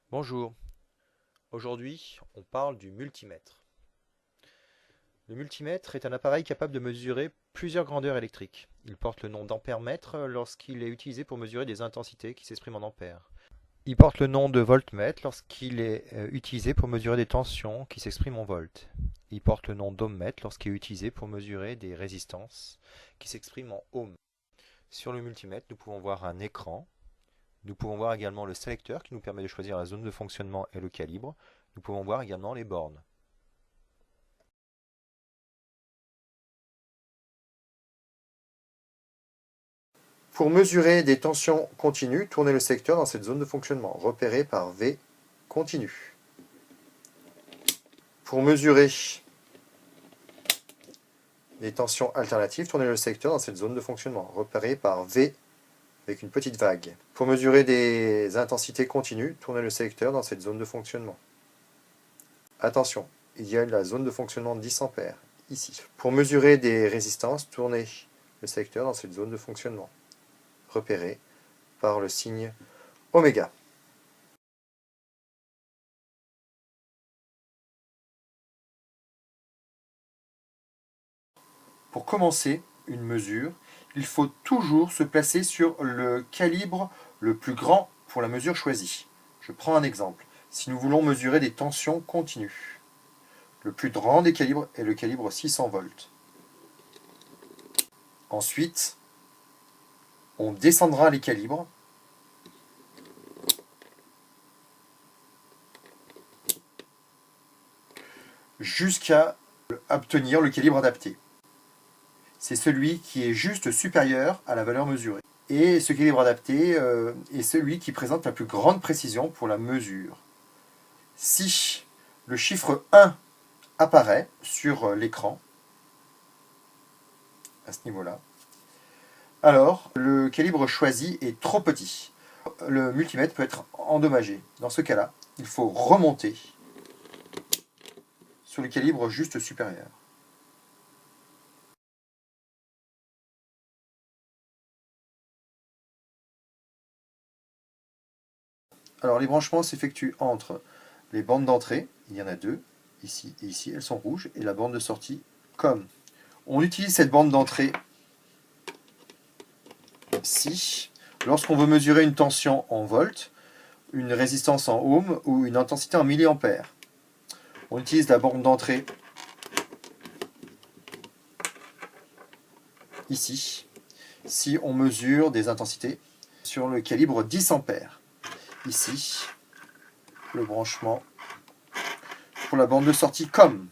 Bonjour, aujourd'hui on parle du multimètre. Le multimètre est un appareil capable de mesurer plusieurs grandeurs électriques. Il porte le nom d'ampère-mètre lorsqu'il est utilisé pour mesurer des intensités qui s'expriment en ampères. Il porte le nom de voltmètre lorsqu'il est utilisé pour mesurer des tensions qui s'expriment en volts. Il porte le nom d'ohmmètre lorsqu'il est utilisé pour mesurer des résistances qui s'expriment en ohms. Sur le multimètre, nous pouvons voir un écran. Nous pouvons voir également le sélecteur qui nous permet de choisir la zone de fonctionnement et le calibre. Nous pouvons voir également les bornes. Pour mesurer des tensions continues, tournez le sélecteur dans cette zone de fonctionnement, repérée par V continu. Pour mesurer des tensions alternatives, tournez le sélecteur dans cette zone de fonctionnement, repérée par V avec une petite vague. Pour mesurer des intensités continues, tournez le sélecteur dans cette zone de fonctionnement. Attention, il y a la zone de fonctionnement de 10 A, ici. Pour mesurer des résistances, tournez le sélecteur dans cette zone de fonctionnement, repérée par le signe oméga. Pour commencer une mesure, il faut toujours se placer sur le calibre le plus grand pour la mesure choisie. Je prends un exemple. Si nous voulons mesurer des tensions continues, le plus grand des calibres est le calibre 600 volts. Ensuite, on descendra les calibres jusqu'à obtenir le calibre adapté. C'est celui qui est juste supérieur à la valeur mesurée. Et ce calibre adapté est celui qui présente la plus grande précision pour la mesure. Si le chiffre 1 apparaît sur l'écran, à ce niveau-là, alors le calibre choisi est trop petit. Le multimètre peut être endommagé. Dans ce cas-là, il faut remonter sur le calibre juste supérieur. Alors les branchements s'effectuent entre les bandes d'entrée, il y en a deux, ici et ici, elles sont rouges, et la bande de sortie comme. On utilise cette bande d'entrée ici lorsqu'on veut mesurer une tension en volts, une résistance en ohms ou une intensité en milliampères. On utilise la bande d'entrée ici si on mesure des intensités sur le calibre 10 ampères. Ici, le branchement pour la bande de sortie COM.